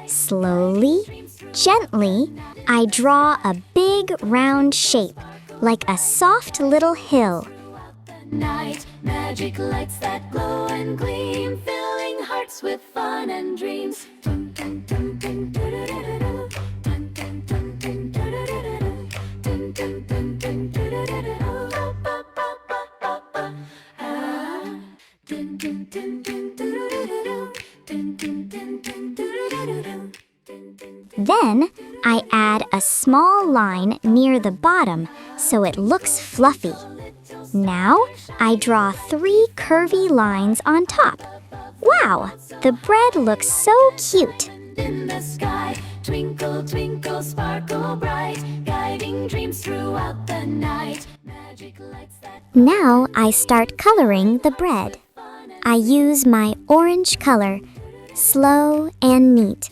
Slowly, gently, I draw a big round shape, like a soft little hill. Night, magic lights that glow and gleam, filling hearts with fun and dreams. Then I add a small line near the bottom so it looks fluffy. Now I draw 3 curvy lines on top. Wow, the bread looks so cute. In the sky, twinkle, twinkle, sparkle bright, guiding dreams throughout the night. Magic lights that Now I start coloring the bread. I use my orange color, slow and neat.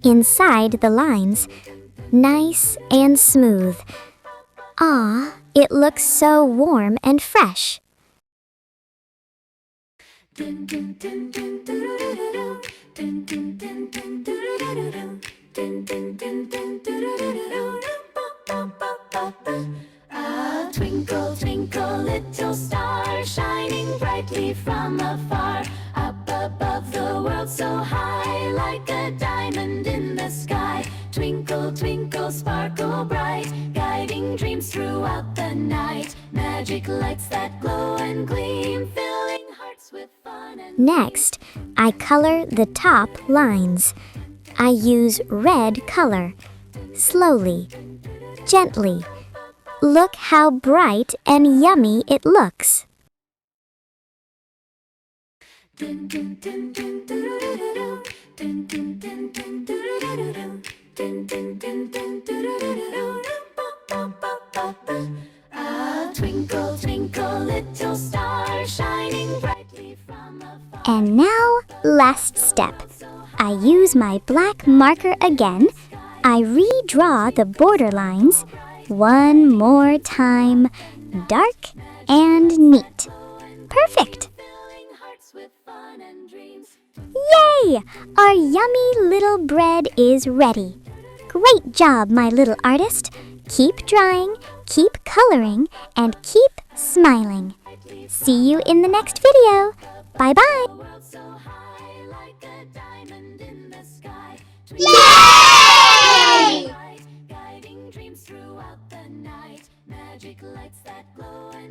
Inside the lines, nice and smooth. Ah, it looks so warm and fresh. Twinkle, twinkle, little star, shining brightly from afar, up above the world so high, like a diamond in the sky. Twinkle, twinkle, sparkle bright, guiding dreams throughout the night. Magic lights that glow and gleam, filling hearts with fun and Next, I color the top lines. I use red color. Slowly, gently. Look how bright and yummy it looks. Twinkle, twinkle, little star, shining brightly from afar. And now, last step. I use my black marker again. I redraw the border lines one more time, dark and neat. Perfect! Filling hearts with fun and dreams. Yay! Our yummy little bread is ready. Great job, my little artist. Keep drawing, keep coloring, and keep smiling. See you in the next video. Bye-bye. The world so high, like a diamond in the sky. Yay! Guiding dreams throughout the night. Magic lights that glow and